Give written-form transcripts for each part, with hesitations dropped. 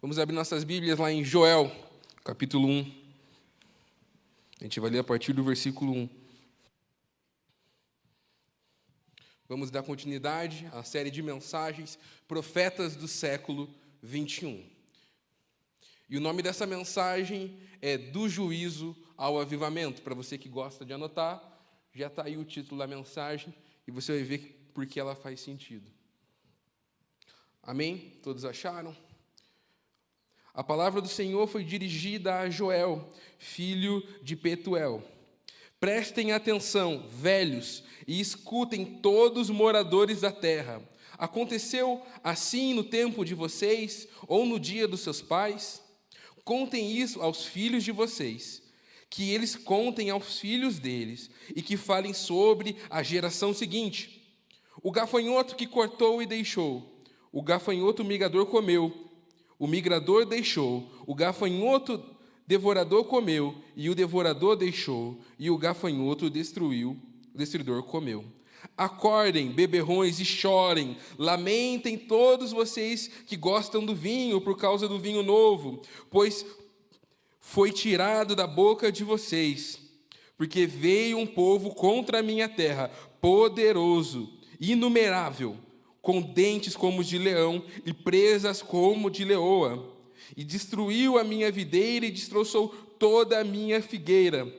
Vamos abrir nossas Bíblias lá em Joel, capítulo 1. A gente vai ler a partir do versículo 1. Vamos dar continuidade à série de mensagens Profetas do século 21. E o nome dessa mensagem é Do Juízo ao Avivamento. Para você que gosta de anotar, já está aí o título da mensagem e você vai ver por que ela faz sentido. Amém? Todos acharam? A palavra do Senhor foi dirigida a Joel, filho de Petuel. Prestem atenção, velhos, e escutem todos os moradores da terra. Aconteceu assim no tempo de vocês, ou no dia dos seus pais? Contem isso aos filhos de vocês, que eles contem aos filhos deles, e que falem sobre a geração seguinte. O gafanhoto que cortou e deixou, o gafanhoto migrador comeu, o migrador deixou, o gafanhoto devorador comeu, e o devorador deixou, e o gafanhoto destruiu, o destruidor comeu. Acordem, beberrões, e chorem, lamentem todos vocês que gostam do vinho por causa do vinho novo, pois foi tirado da boca de vocês, porque veio um povo contra a minha terra, poderoso, inumerável, com dentes como os de leão e presas como de leoa, e destruiu a minha videira e destroçou toda a minha figueira,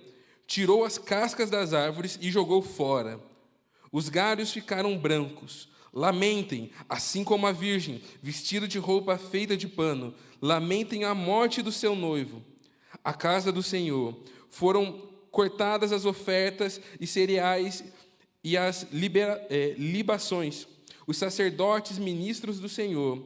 tirou as cascas das árvores e jogou fora. Os galhos ficaram brancos. Lamentem, assim como a virgem, vestida de roupa feita de pano. Lamentem a morte do seu noivo. A casa do Senhor foram cortadas as ofertas e cereais e as libações. Os sacerdotes ministros do Senhor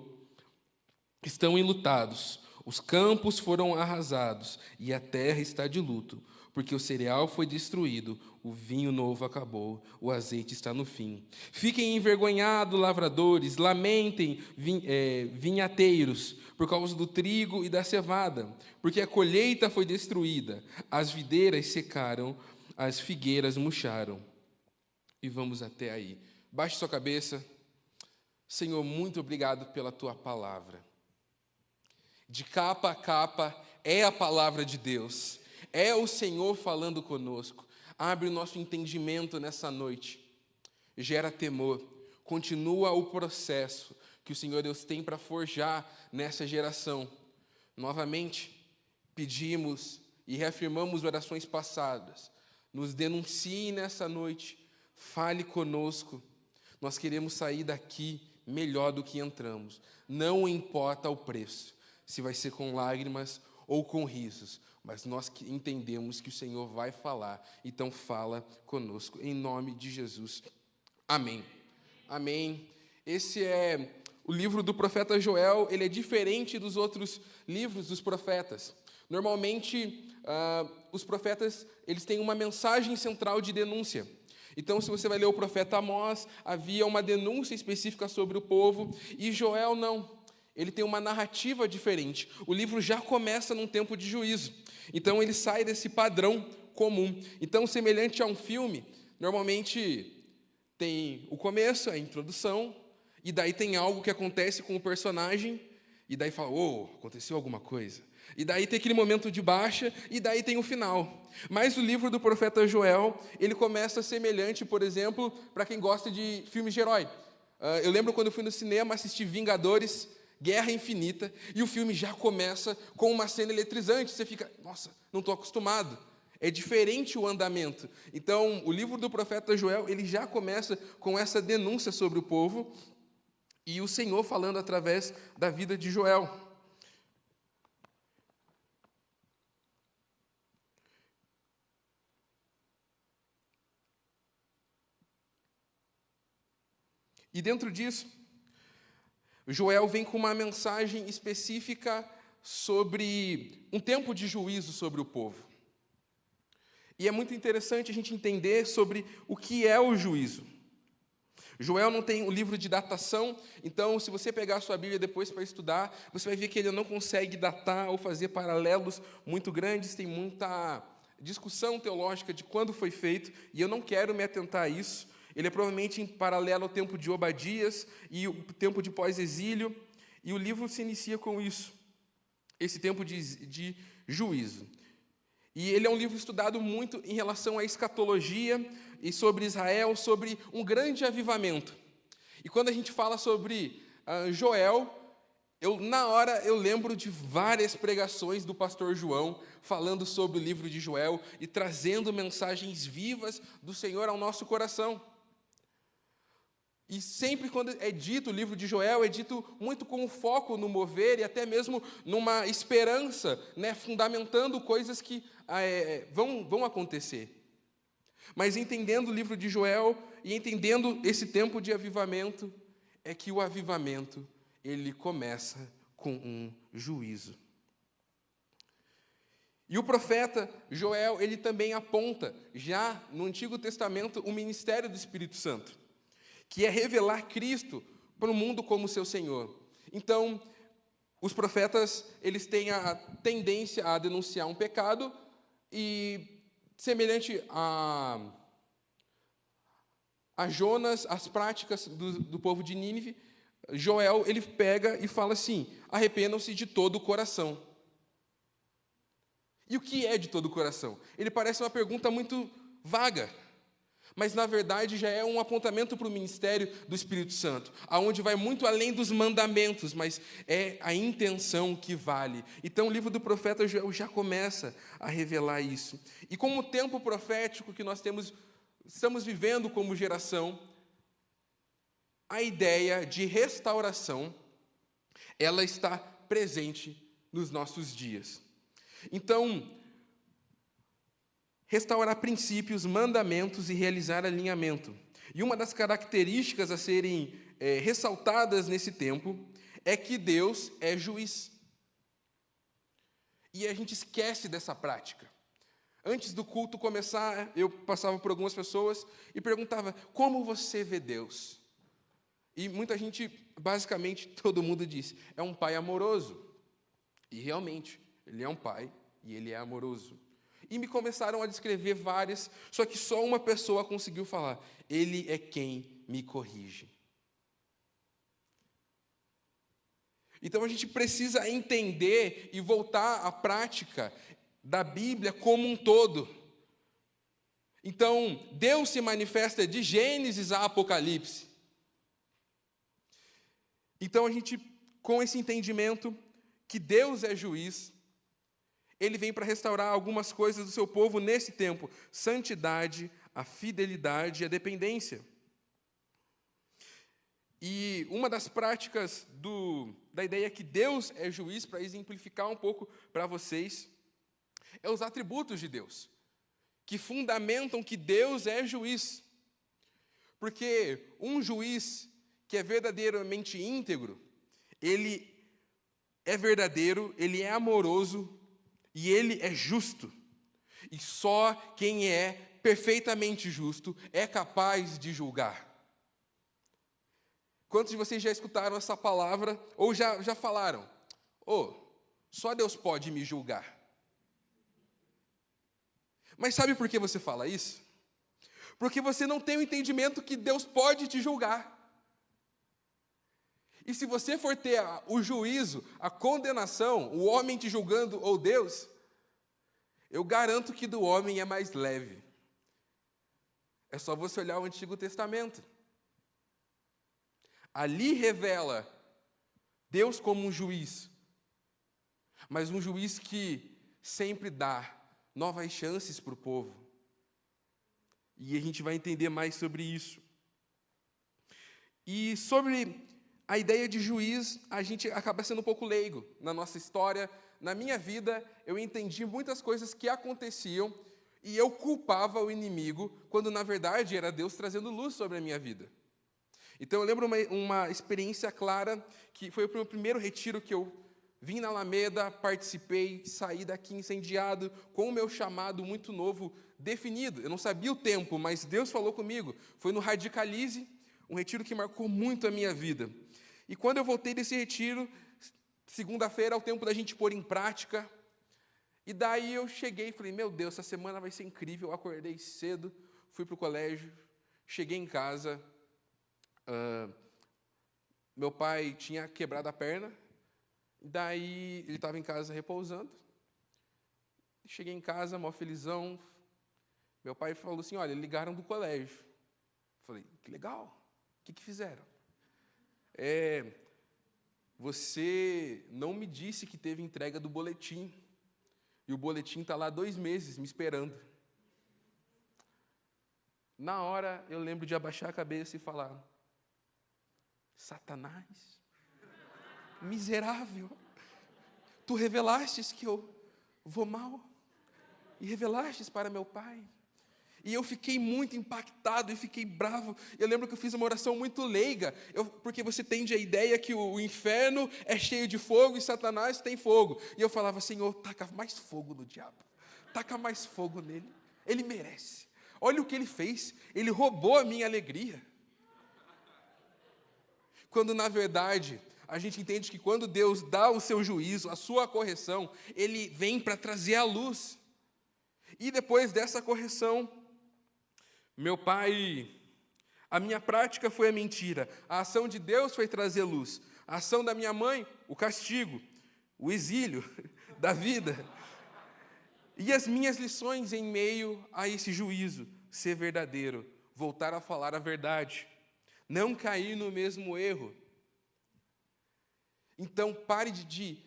estão enlutados. Os campos foram arrasados e a terra está de luto, porque o cereal foi destruído, o vinho novo acabou, o azeite está no fim. Fiquem envergonhados, lavradores, lamentem, vinhateiros, por causa do trigo e da cevada, porque a colheita foi destruída, as videiras secaram, as figueiras murcharam. E vamos até aí. Baixe sua cabeça. Senhor, muito obrigado pela Tua palavra. De capa a capa é a palavra de Deus. É o Senhor falando conosco. Abre o nosso entendimento nessa noite. Gera temor. Continua o processo que o Senhor Deus tem para forjar nessa geração. Novamente, pedimos e reafirmamos orações passadas. Nos denuncie nessa noite. Fale conosco. Nós queremos sair daqui melhor do que entramos. Não importa o preço, se vai ser com lágrimas ou com risos, mas nós entendemos que o Senhor vai falar, então fala conosco, em nome de Jesus. Amém. Amém. Esse é o livro do profeta Joel, ele é diferente dos outros livros dos profetas. Normalmente, os profetas eles têm uma mensagem central de denúncia. Então, se você vai ler o profeta Amós, havia uma denúncia específica sobre o povo, e Joel não. Ele tem uma narrativa diferente. O livro já começa num tempo de juízo. Então, ele sai desse padrão comum. Então, semelhante a um filme, normalmente tem o começo, a introdução, e daí tem algo que acontece com o personagem, e daí fala, aconteceu alguma coisa. E daí tem aquele momento de baixa, e daí tem o final. Mas o livro do profeta Joel, ele começa semelhante, por exemplo, para quem gosta de filmes de herói. Eu lembro quando eu fui no cinema assistir Vingadores, Guerra Infinita, e o filme já começa com uma cena eletrizante. Você fica, nossa, não estou acostumado. É diferente o andamento. Então, o livro do profeta Joel, ele já começa com essa denúncia sobre o povo, e o Senhor falando através da vida de Joel. E dentro disso, Joel vem com uma mensagem específica sobre um tempo de juízo sobre o povo. E é muito interessante a gente entender sobre o que é o juízo. Joel não tem um livro de datação, então se você pegar a sua Bíblia depois para estudar, você vai ver que ele não consegue datar ou fazer paralelos muito grandes, tem muita discussão teológica de quando foi feito, e eu não quero me atentar a isso. Ele é provavelmente em paralelo ao tempo de Obadias e o tempo de pós-exílio, e o livro se inicia com isso. esse tempo de juízo. E ele é um livro estudado muito em relação à escatologia e sobre Israel, sobre um grande avivamento. E quando a gente fala sobre Joel, na hora eu lembro de várias pregações do pastor João falando sobre o livro de Joel e trazendo mensagens vivas do Senhor ao nosso coração. E sempre quando é dito o livro de Joel, é dito muito com foco no mover e até mesmo numa esperança, né, fundamentando coisas que vão acontecer. Mas entendendo o livro de Joel e entendendo esse tempo de avivamento, é que o avivamento, ele começa com um juízo. E o profeta Joel, ele também aponta, já no Antigo Testamento, o ministério do Espírito Santo, que é revelar Cristo para o mundo como seu Senhor. Então, os profetas, eles têm a tendência a denunciar um pecado e, semelhante a Jonas, as práticas do povo de Nínive, Joel, ele pega e fala assim: arrependam-se de todo o coração. E o que é de todo o coração? Ele parece uma pergunta muito vaga, mas na verdade já é um apontamento para o ministério do Espírito Santo, aonde vai muito além dos mandamentos, mas é a intenção que vale. Então o livro do profeta Joel já começa a revelar isso. E como o tempo profético que nós estamos vivendo como geração, a ideia de restauração, ela está presente nos nossos dias. Então, restaurar princípios, mandamentos e realizar alinhamento. E uma das características a serem ressaltadas nesse tempo é que Deus é juiz. E a gente esquece dessa prática. Antes do culto começar, eu passava por algumas pessoas e perguntava: como você vê Deus? E muita gente, basicamente, todo mundo disse: é um pai amoroso. E realmente, ele é um pai e ele é amoroso. E me começaram a descrever várias, só que só uma pessoa conseguiu falar: ele é quem me corrige. Então a gente precisa entender e voltar à prática da Bíblia como um todo. Então, Deus se manifesta de Gênesis a Apocalipse. Então a gente, com esse entendimento que Deus é juiz, ele vem para restaurar algumas coisas do seu povo nesse tempo: santidade, a fidelidade e a dependência. E uma das práticas da ideia que Deus é juiz, para exemplificar um pouco para vocês, é os atributos de Deus, que fundamentam que Deus é juiz. Porque um juiz que é verdadeiramente íntegro, ele é verdadeiro, ele é amoroso e ele é justo. E só quem é perfeitamente justo é capaz de julgar. Quantos de vocês já escutaram essa palavra ou já falaram: só Deus pode me julgar? Mas sabe por que você fala isso? Porque você não tem o entendimento que Deus pode te julgar. E se você for ter o juízo, a condenação, o homem te julgando ou Deus, eu garanto que do homem é mais leve. É só você olhar o Antigo Testamento. Ali revela Deus como um juiz, mas um juiz que sempre dá novas chances para o povo. E a gente vai entender mais sobre isso. E sobre a ideia de juiz, a gente acaba sendo um pouco leigo na nossa história. Na minha vida, eu entendi muitas coisas que aconteciam e eu culpava o inimigo, quando na verdade era Deus trazendo luz sobre a minha vida. Então eu lembro uma experiência clara, que foi o meu primeiro retiro que eu vim na Alameda, participei, saí daqui incendiado, com o meu chamado muito novo definido. Eu não sabia o tempo, mas Deus falou comigo. Foi no Radicalize, um retiro que marcou muito a minha vida. E quando eu voltei desse retiro, segunda-feira é o tempo da gente pôr em prática. E daí eu cheguei e falei: meu Deus, essa semana vai ser incrível. Eu acordei cedo, fui para o colégio, cheguei em casa. Meu pai tinha quebrado a perna Daí, ele estava em casa repousando. Cheguei em casa, mó felizão. Meu pai falou assim, olha, ligaram do colégio. Falei, que legal. O que fizeram? Você não me disse que teve entrega do boletim. E o boletim está lá 2 meses me esperando. Na hora, eu lembro de abaixar a cabeça e falar, Satanás, miserável, tu revelastes que eu vou mal, e revelastes para meu pai. E eu fiquei muito impactado e fiquei bravo. Eu lembro que eu fiz uma oração muito leiga, porque você tende a ideia que o inferno é cheio de fogo e Satanás tem fogo. E eu falava, Senhor, taca mais fogo no diabo, taca mais fogo nele, ele merece. Olha o que ele fez, ele roubou a minha alegria. Quando, na verdade, a gente entende que quando Deus dá o seu juízo, a sua correção, Ele vem para trazer a luz. E depois dessa correção, meu pai, a minha prática foi a mentira, a ação de Deus foi trazer luz, a ação da minha mãe, o castigo, o exílio da vida. E as minhas lições em meio a esse juízo, ser verdadeiro, voltar a falar a verdade, não cair no mesmo erro. Então, pare de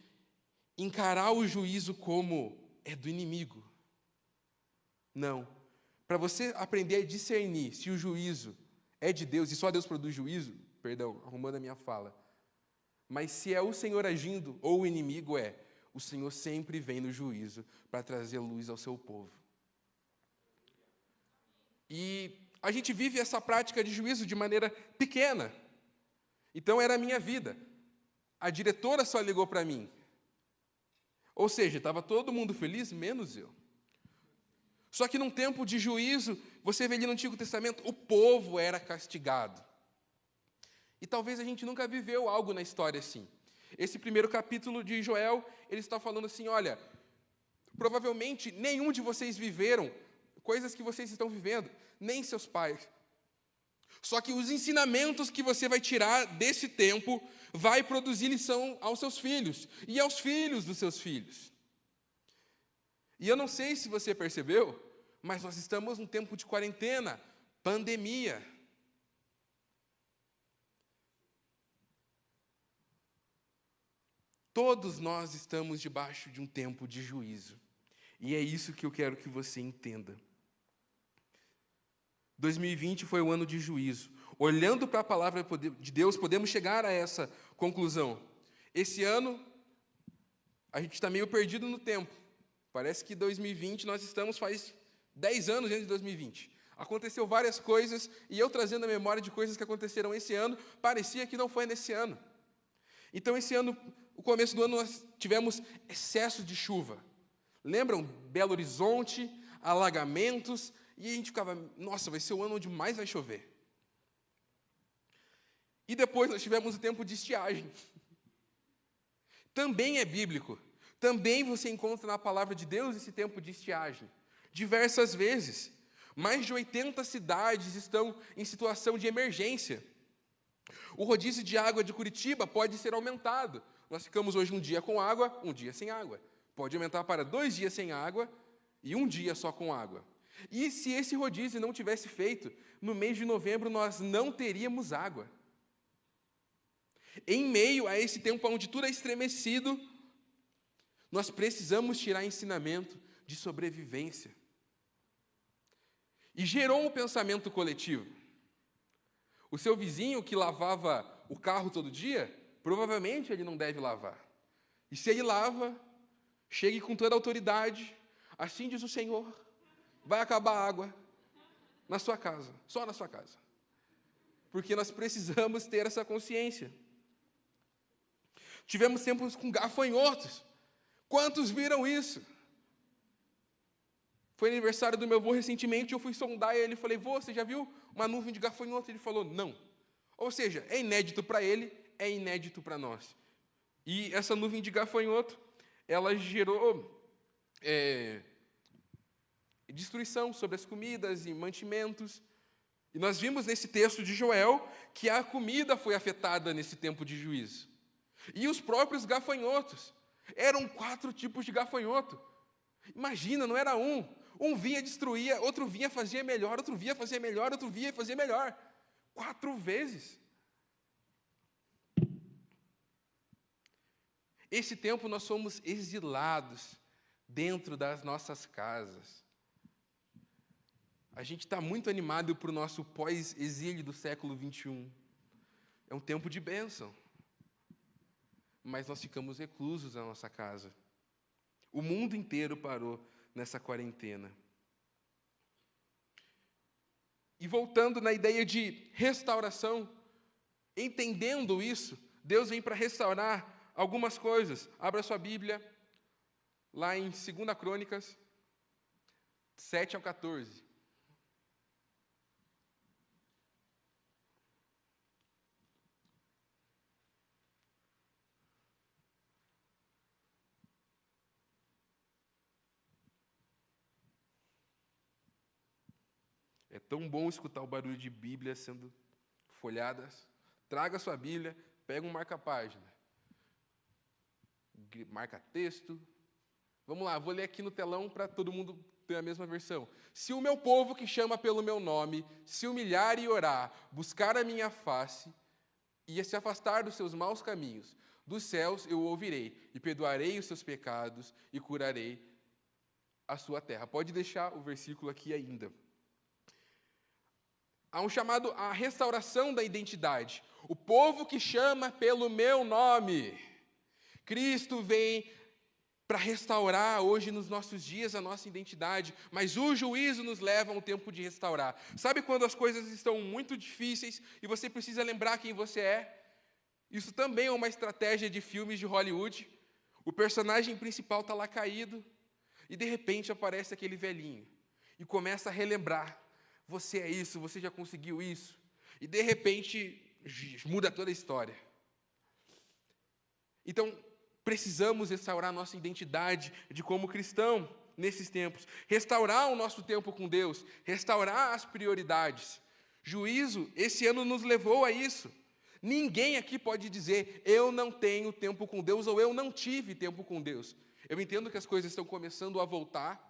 encarar o juízo como é do inimigo. Não. Para você aprender a discernir se o juízo é de Deus, e só Deus produz juízo, perdão, arrumando a minha fala, mas se é o Senhor agindo ou o inimigo o Senhor sempre vem no juízo para trazer luz ao seu povo. E a gente vive essa prática de juízo de maneira pequena. Então, era a minha vida. A diretora só ligou para mim. Ou seja, estava todo mundo feliz, menos eu. Só que num tempo de juízo, você vê ali no Antigo Testamento, o povo era castigado. E talvez a gente nunca viveu algo na história assim. Esse primeiro capítulo de Joel, ele está falando assim, olha, provavelmente nenhum de vocês viveram coisas que vocês estão vivendo, nem seus pais. Só que os ensinamentos que você vai tirar desse tempo vai produzir lição aos seus filhos e aos filhos dos seus filhos. E eu não sei se você percebeu, mas nós estamos num tempo de quarentena, pandemia. Todos nós estamos debaixo de um tempo de juízo. E é isso que eu quero que você entenda. 2020 foi o ano de juízo. Olhando para a palavra de Deus, podemos chegar a essa conclusão. Esse ano, a gente está meio perdido no tempo. Parece que 2020, nós estamos faz 10 anos dentro de 2020. Aconteceu várias coisas, e eu trazendo a memória de coisas que aconteceram esse ano, parecia que não foi nesse ano. Então, esse ano, o começo do ano, nós tivemos excesso de chuva. Lembram? Belo Horizonte, alagamentos, e a gente ficava, nossa, vai ser o ano onde mais vai chover. E depois nós tivemos o tempo de estiagem. Também é bíblico. Também você encontra na palavra de Deus esse tempo de estiagem. Diversas vezes. Mais de 80 cidades estão em situação de emergência. O rodízio de água de Curitiba pode ser aumentado. Nós ficamos hoje um dia com água, um dia sem água. Pode aumentar para 2 dias sem água e 1 dia só com água. E se esse rodízio não tivesse feito, no mês de novembro nós não teríamos água. Em meio a esse tempo onde tudo é estremecido, nós precisamos tirar ensinamento de sobrevivência. E gerou um pensamento coletivo. O seu vizinho que lavava o carro todo dia, provavelmente ele não deve lavar. E se ele lava, chegue com toda a autoridade, assim diz o Senhor, vai acabar a água na sua casa, só na sua casa. Porque nós precisamos ter essa consciência. Tivemos tempos com gafanhotos. Quantos viram isso? Foi aniversário do meu avô recentemente, eu fui sondar ele e falei, vô, você já viu uma nuvem de gafanhoto? Ele falou, não. Ou seja, é inédito para ele, é inédito para nós. E essa nuvem de gafanhoto, ela gerou destruição sobre as comidas e mantimentos. E nós vimos nesse texto de Joel que a comida foi afetada nesse tempo de juízo. E os próprios gafanhotos. Eram 4 tipos de gafanhoto. Imagina, não era um. Um vinha, destruía, outro vinha, fazia melhor, outro vinha, fazia melhor, outro vinha, fazia melhor. 4 vezes. Esse tempo nós somos exilados dentro das nossas casas. A gente está muito animado para o nosso pós-exílio do século 21. É um tempo de bênção. Mas nós ficamos reclusos na nossa casa. O mundo inteiro parou nessa quarentena. E voltando na ideia de restauração, entendendo isso, Deus vem para restaurar algumas coisas. Abra sua Bíblia, lá em 2 Crônicas, 7 ao 14. É tão bom escutar o barulho de Bíblia sendo folhadas. Traga a sua Bíblia, pega um marca-página. Marca texto. Vamos lá, vou ler aqui no telão para todo mundo ter a mesma versão. Se o meu povo que chama pelo meu nome se humilhar e orar, buscar a minha face e se afastar dos seus maus caminhos, dos céus eu o ouvirei e perdoarei os seus pecados e curarei a sua terra. Pode deixar o versículo aqui ainda. Há um chamado à restauração da identidade. O povo que chama pelo meu nome. Cristo vem para restaurar hoje nos nossos dias a nossa identidade, mas o juízo nos leva a um tempo de restaurar. Sabe quando as coisas estão muito difíceis e você precisa lembrar quem você é? Isso também é uma estratégia de filmes de Hollywood. O personagem principal está lá caído e de repente aparece aquele velhinho e começa a relembrar. Você é isso, você já conseguiu isso. E, de repente, muda toda a história. Então, precisamos restaurar nossa identidade de como cristão nesses tempos. Restaurar o nosso tempo com Deus. Restaurar as prioridades. Juízo, esse ano nos levou a isso. Ninguém aqui pode dizer, eu não tenho tempo com Deus ou eu não tive tempo com Deus. Eu entendo que as coisas estão começando a voltar.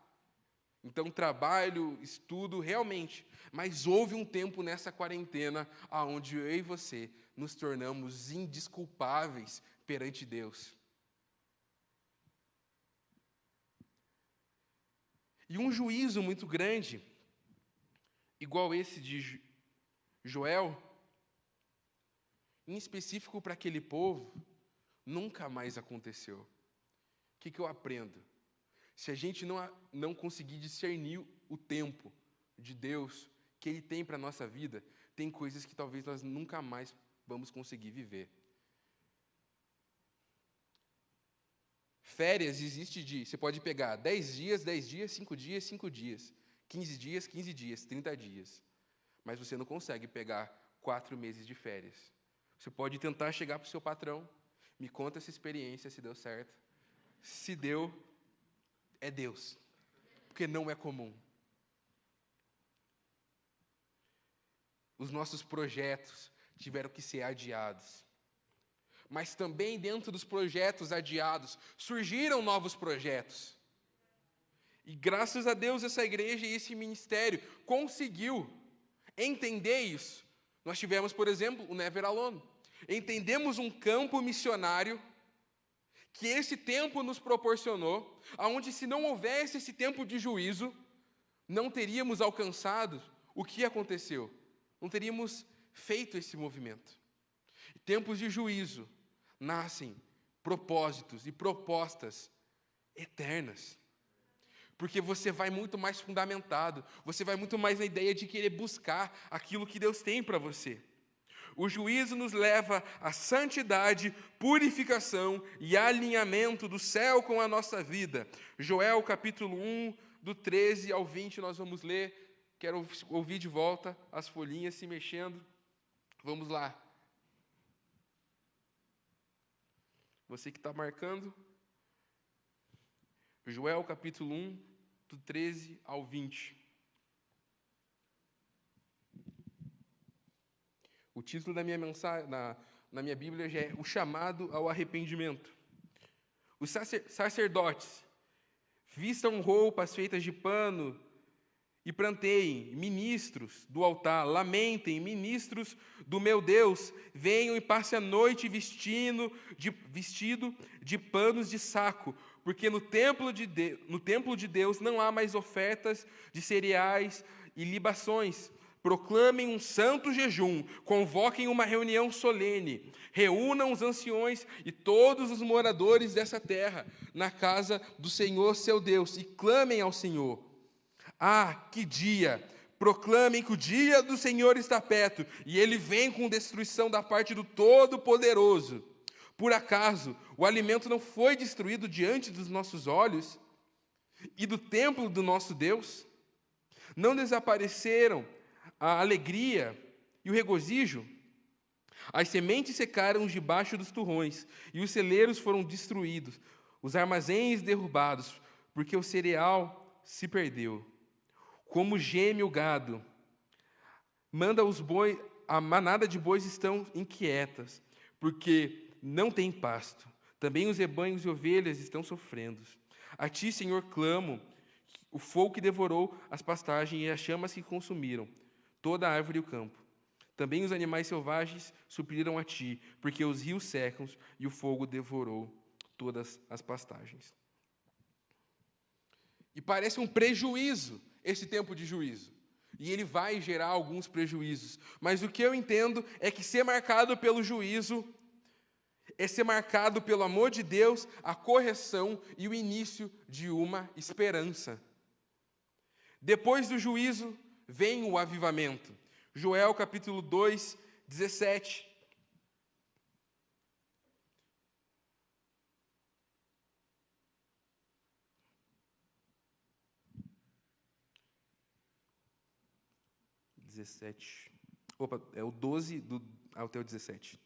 Então, trabalho, estudo, realmente. Mas houve um tempo nessa quarentena onde eu e você nos tornamos indesculpáveis perante Deus. E um juízo muito grande, igual esse de Joel, em específico para aquele povo, nunca mais aconteceu. O que eu aprendo? Se a gente não conseguir discernir o tempo de Deus que Ele tem para a nossa vida, tem coisas que talvez nós nunca mais vamos conseguir viver. Férias existe você pode pegar 10 dias, 5 dias, 5 dias, 15 dias, 15 dias, 30 dias. Mas você não consegue pegar 4 meses de férias. Você pode tentar chegar para o seu patrão, me conta essa experiência, se deu certo. Se deu, é Deus, porque não é comum. Os nossos projetos tiveram que ser adiados. Mas também dentro dos projetos adiados, surgiram novos projetos. E graças a Deus essa igreja e esse ministério conseguiu entender isso. Nós tivemos, por exemplo, o Never Alone. Entendemos um campo missionário que esse tempo nos proporcionou, onde se não houvesse esse tempo de juízo, não teríamos alcançado o que aconteceu. Não teríamos feito esse movimento. Tempos de juízo nascem propósitos e propostas eternas. Porque você vai muito mais fundamentado, você vai muito mais na ideia de querer buscar aquilo que Deus tem para você. O juízo nos leva à santidade, purificação e alinhamento do céu com a nossa vida. Joel capítulo 1, do 13 ao 20, nós vamos ler. Quero ouvir de volta as folhinhas se mexendo. Vamos lá. Você que está marcando. Joel capítulo 1, do 13 ao 20. O título da minha mensagem, na minha Bíblia já é o chamado ao arrependimento. Os sacerdotes vistam roupas feitas de pano e pranteiem, ministros do altar, lamentem, ministros do meu Deus, venham e passem a noite vestido de panos de saco, porque no templo de Deus não há mais ofertas de cereais e libações. Proclamem um santo jejum, convoquem uma reunião solene, reúnam os anciões e todos os moradores dessa terra na casa do Senhor seu Deus e clamem ao Senhor. Ah, que dia! Proclamem que o dia do Senhor está perto e ele vem com destruição da parte do Todo-Poderoso. Por acaso o alimento não foi destruído diante dos nossos olhos e do templo do nosso Deus? Não desapareceram a alegria e o regozijo? As sementes secaram debaixo dos turrões e os celeiros foram destruídos, os armazéns derrubados, porque o cereal se perdeu. Como geme o gado, manda os bois, a manada de bois estão inquietas, porque não tem pasto. Também os rebanhos e ovelhas estão sofrendo. A ti, Senhor, clamo, o fogo que devorou as pastagens e as chamas que consumiram toda a árvore e o campo. Também os animais selvagens supriram a ti, porque os rios secam e o fogo devorou todas as pastagens. E parece um prejuízo esse tempo de juízo. E ele vai gerar alguns prejuízos. Mas o que eu entendo é que ser marcado pelo juízo é ser marcado pelo amor de Deus, a correção e o início de uma esperança. Depois do juízo, vem o avivamento. Joel capítulo 2, 17. Opa, é o 12 até o 17.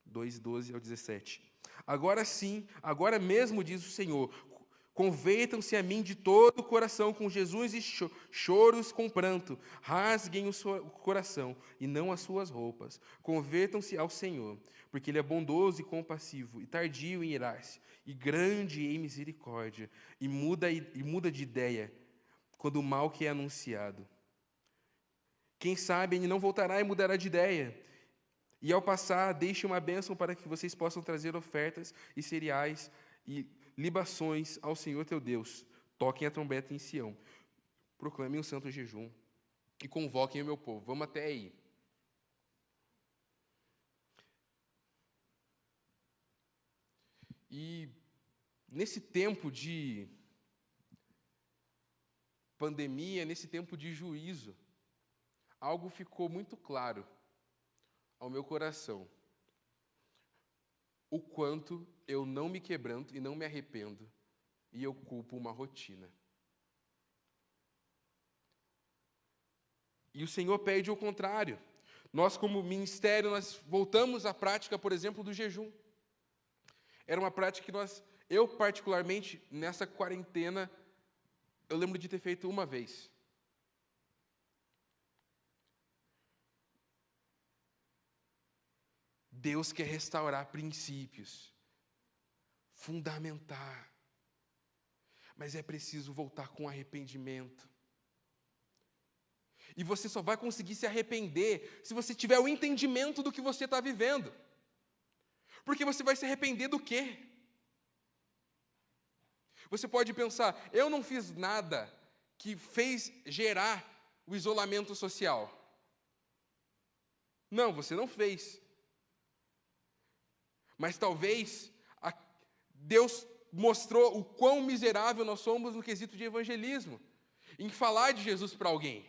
2, 12 ao 17. Agora sim, agora mesmo diz o Senhor, convertam-se a mim de todo o coração, com Jesus e choros com pranto. Rasguem o seu coração e não as suas roupas. Convertam-se ao Senhor, porque Ele é bondoso e compassivo, e tardio em irar-se, e grande em misericórdia, e muda de ideia quando o mal que é anunciado. Quem sabe Ele não voltará e mudará de ideia. E ao passar, deixe uma bênção para que vocês possam trazer ofertas e cereais e libações ao Senhor teu Deus. Toquem a trombeta em Sião. Proclamem um santo jejum e convoquem o meu povo. Vamos até aí. E nesse tempo de pandemia, nesse tempo de juízo, algo ficou muito claro ao meu coração. O quanto eu não me quebranto e não me arrependo, e eu culpo uma rotina. E o Senhor pede o contrário. Nós, como ministério, nós voltamos à prática, por exemplo, do jejum. Era uma prática que eu particularmente, nessa quarentena, eu lembro de ter feito uma vez. Deus quer restaurar princípios, fundamentar, mas é preciso voltar com arrependimento. E você só vai conseguir se arrepender se você tiver o entendimento do que você está vivendo. Porque você vai se arrepender do quê? Você pode pensar, eu não fiz nada que fez gerar o isolamento social. Não, você não fez. Mas talvez Deus mostrou o quão miserável nós somos no quesito de evangelismo, em falar de Jesus para alguém.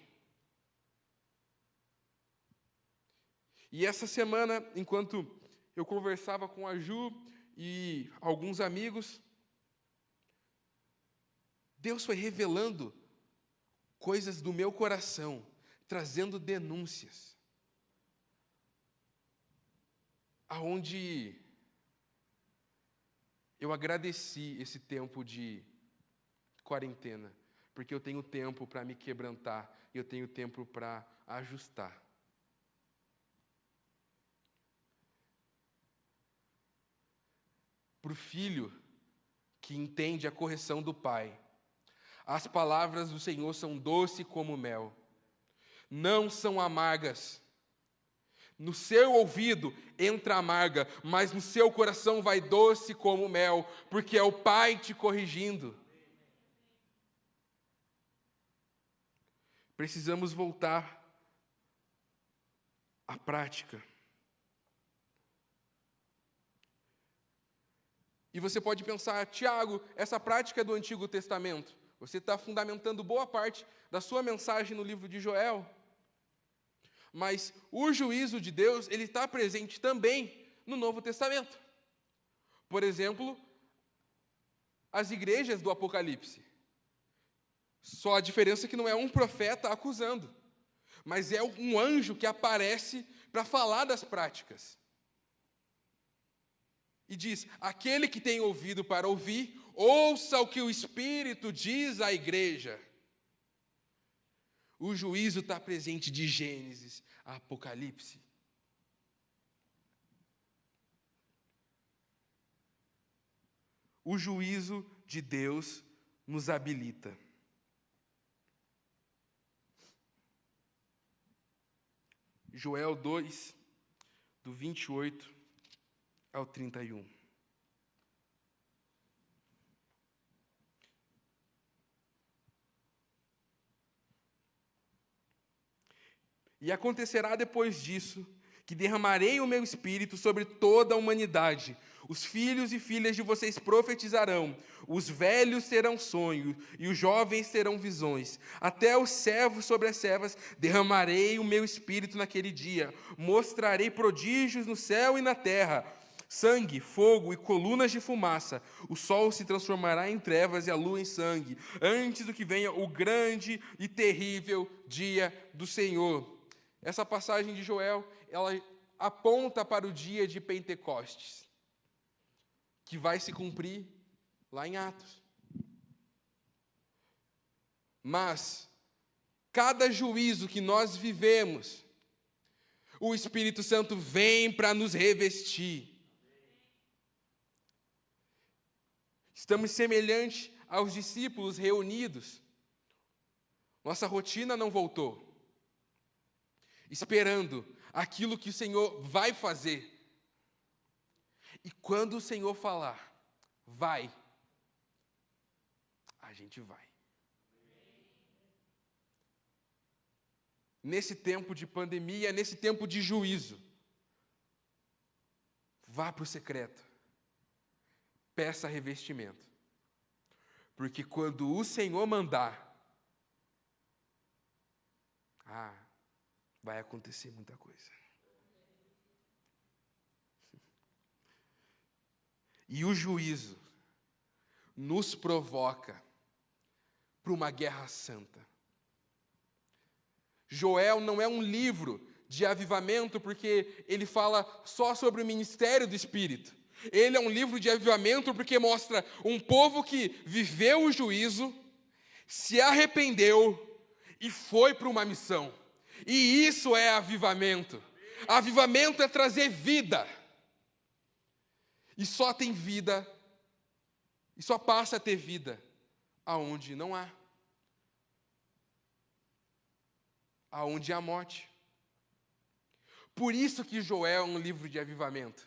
E essa semana, enquanto eu conversava com a Ju e alguns amigos, Deus foi revelando coisas do meu coração, trazendo denúncias, aonde eu agradeci esse tempo de quarentena, porque eu tenho tempo para me quebrantar, eu tenho tempo para ajustar. para o filho que entende a correção do pai. As palavras do Senhor são doces como mel, não são amargas. No seu ouvido entra amarga, mas no seu coração vai doce como mel, porque é o pai te corrigindo. Precisamos voltar à prática. E você pode pensar, Tiago, essa prática é do Antigo Testamento. Você está fundamentando boa parte da sua mensagem no livro de Joel. Mas o juízo de Deus, ele está presente também no Novo Testamento. Por exemplo, as igrejas do Apocalipse. Só a diferença é que não é um profeta acusando, mas é um anjo que aparece para falar das práticas. E diz, aquele que tem ouvido para ouvir, ouça o que o Espírito diz à igreja. O juízo está presente de Gênesis a Apocalipse. O juízo de Deus nos habilita. Joel 2, do 28 ao 31. E acontecerá depois disso, que derramarei o meu espírito sobre toda a humanidade. Os filhos e filhas de vocês profetizarão, os velhos terão sonhos, e os jovens terão visões. Até os servos sobre as servas derramarei o meu espírito naquele dia. Mostrarei prodígios no céu e na terra, sangue, fogo e colunas de fumaça. O sol se transformará em trevas e a lua em sangue, antes do que venha o grande e terrível dia do Senhor. Essa passagem de Joel, ela aponta para o dia de Pentecostes, que vai se cumprir lá em Atos. Mas, cada juízo que nós vivemos, o Espírito Santo vem para nos revestir. Estamos semelhantes aos discípulos reunidos. Nossa rotina não voltou, esperando aquilo que o Senhor vai fazer. E quando o Senhor falar, vai, a gente vai. Nesse tempo de pandemia, nesse tempo de juízo, vá para o secreto, peça revestimento, porque quando o Senhor mandar, vai acontecer muita coisa. E o juízo nos provoca para uma guerra santa. Joel não é um livro de avivamento porque ele fala só sobre o ministério do Espírito. Ele é um livro de avivamento porque mostra um povo que viveu o juízo, se arrependeu e foi para uma missão. E isso é avivamento. Avivamento é trazer vida. E só tem vida, e só passa a ter vida aonde não há. Aonde há morte. Por isso que Joel é um livro de avivamento.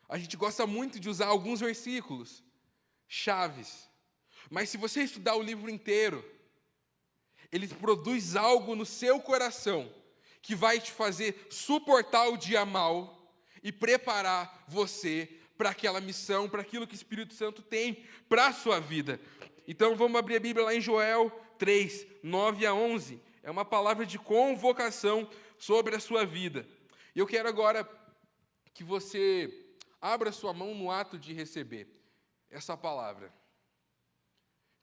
A gente gosta muito de usar alguns versículos, chaves. Mas se você estudar o livro inteiro, ele produz algo no seu coração que vai te fazer suportar o dia mau e preparar você para aquela missão, para aquilo que o Espírito Santo tem para a sua vida. Então vamos abrir a Bíblia lá em Joel 3, 9 a 11. É uma palavra de convocação sobre a sua vida. E eu quero agora que você abra sua mão no ato de receber essa palavra.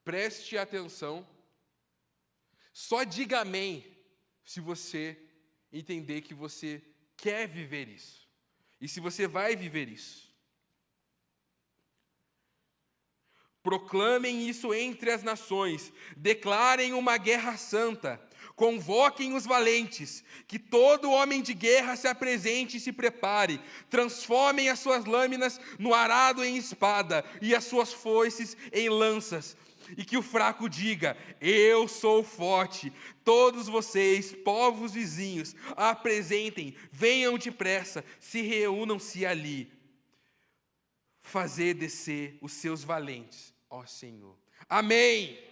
Preste atenção. Só diga amém se você entender que você quer viver isso. E se você vai viver isso. Proclamem isso entre as nações. Declarem uma guerra santa. Convoquem os valentes, que todo homem de guerra se apresente e se prepare. Transformem as suas lâminas no arado em espada e as suas foices em lanças. E que o fraco diga: eu sou forte. Todos vocês, povos vizinhos, apresentem, venham depressa, se reúnam-se ali. Fazer descer os seus valentes, ó Senhor. Amém.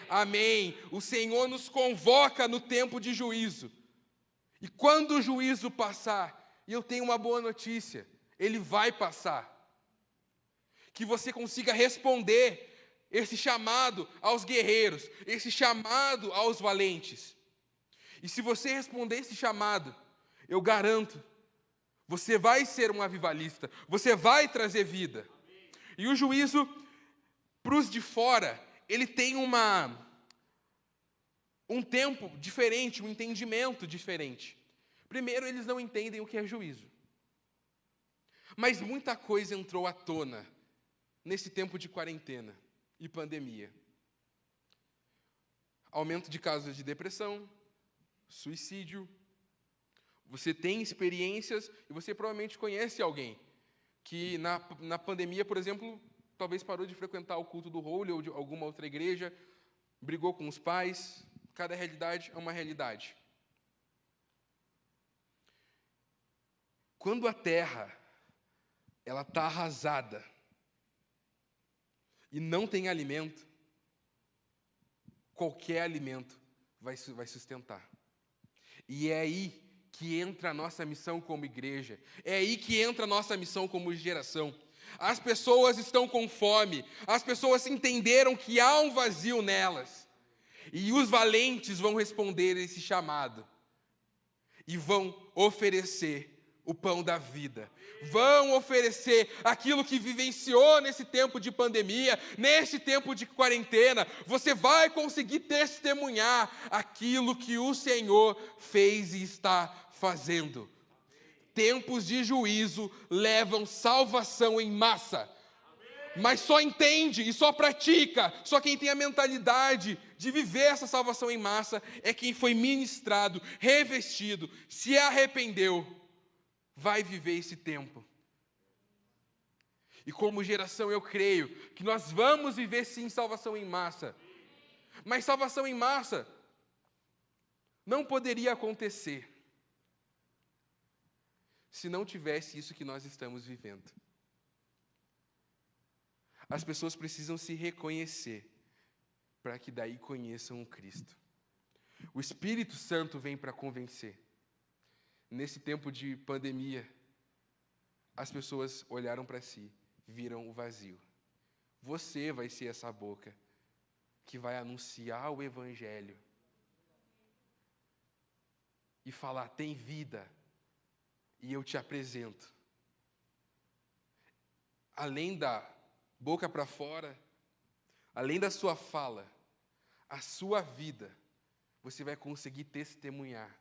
Amém. O Senhor nos convoca no tempo de juízo. E quando o juízo passar, e eu tenho uma boa notícia, ele vai passar. Que você consiga responder esse chamado aos guerreiros, esse chamado aos valentes. E se você responder esse chamado, eu garanto, você vai ser um avivalista, você vai trazer vida. E o juízo, para os de fora, ele tem um tempo diferente, um entendimento diferente. Primeiro, eles não entendem o que é juízo. Mas muita coisa entrou à tona nesse tempo de quarentena e pandemia. Aumento de casos de depressão, suicídio. Você tem experiências e você provavelmente conhece alguém que na pandemia, por exemplo, talvez parou de frequentar o culto do Holy ou de alguma outra igreja, brigou com os pais. Cada realidade é uma realidade. Quando a terra ela está arrasada e não tem alimento, qualquer alimento vai sustentar. E é aí que entra a nossa missão como igreja. É aí que entra a nossa missão como geração. As pessoas estão com fome. As pessoas entenderam que há um vazio nelas. E os valentes vão responder esse chamado. E vão oferecer o pão da vida. Vão oferecer aquilo que vivenciou nesse tempo de pandemia, nesse tempo de quarentena. Você vai conseguir testemunhar aquilo que o Senhor fez e está fazendo. Tempos de juízo levam salvação em massa. Mas só entende e só pratica, só quem tem a mentalidade de viver essa salvação em massa é quem foi ministrado, revestido, se arrependeu, vai viver esse tempo. E como geração eu creio que nós vamos viver sim salvação em massa. Mas salvação em massa não poderia acontecer se não tivesse isso que nós estamos vivendo. As pessoas precisam se reconhecer para que daí conheçam o Cristo. O Espírito Santo vem para convencer. Nesse tempo de pandemia, as pessoas olharam para si, viram o vazio. Você vai ser essa boca que vai anunciar o Evangelho e falar: tem vida, e eu te apresento. Além da boca para fora, além da sua fala, a sua vida, você vai conseguir testemunhar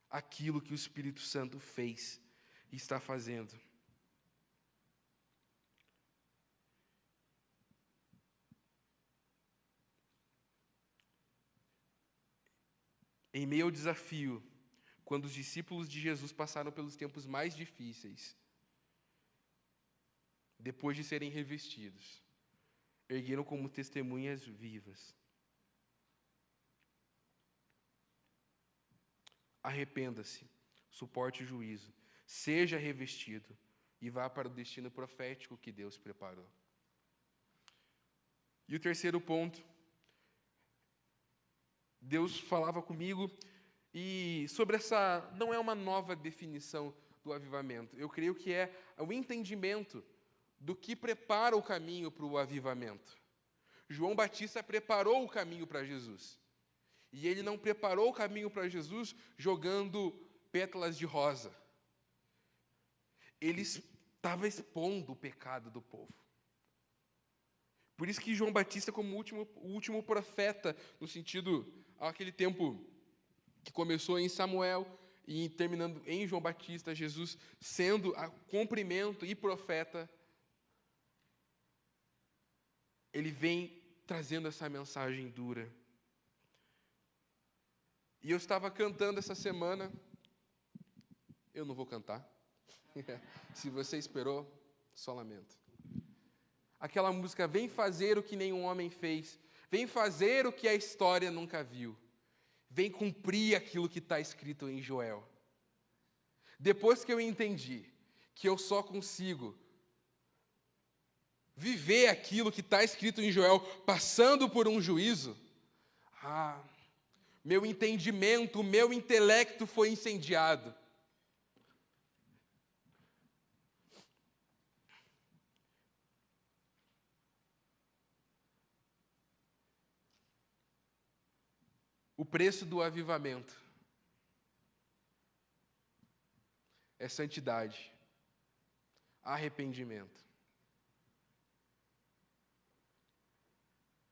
aquilo que o Espírito Santo fez e está fazendo. Em meio ao desafio, quando os discípulos de Jesus passaram pelos tempos mais difíceis, depois de serem revestidos, ergueram como testemunhas vivas. Arrependa-se, suporte o juízo, seja revestido e vá para o destino profético que Deus preparou. E o terceiro ponto, Deus falava comigo e sobre essa, não é uma nova definição do avivamento, eu creio que é o entendimento do que prepara o caminho para o avivamento. João Batista preparou o caminho para Jesus. E ele não preparou o caminho para Jesus jogando pétalas de rosa. Ele estava expondo o pecado do povo. Por isso que João Batista, como o último profeta, no sentido, aquele tempo que começou em Samuel e terminando em João Batista, Jesus sendo a cumprimento e profeta, ele vem trazendo essa mensagem dura. E eu estava cantando essa semana. Eu não vou cantar. Se você esperou, só lamento. Aquela música, vem fazer o que nenhum homem fez. Vem fazer o que a história nunca viu. Vem cumprir aquilo que está escrito em Joel. Depois que eu entendi que eu só consigo viver aquilo que está escrito em Joel, passando por um juízo, meu entendimento, o meu intelecto foi incendiado. O preço do avivamento é santidade, arrependimento,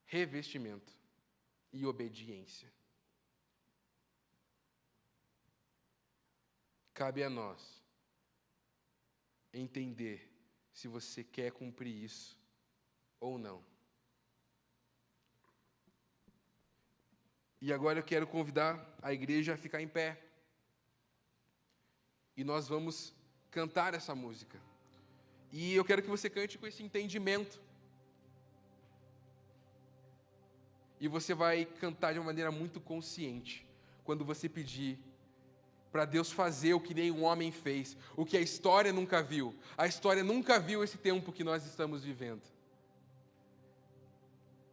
revestimento e obediência. Cabe a nós entender se você quer cumprir isso ou não. E agora eu quero convidar a igreja a ficar em pé. E nós vamos cantar essa música. E eu quero que você cante com esse entendimento. E você vai cantar de uma maneira muito consciente, quando você pedir para Deus fazer o que nenhum homem fez, o que a história nunca viu. A história nunca viu esse tempo que nós estamos vivendo.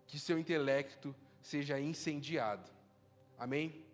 Que seu intelecto seja incendiado. Amém?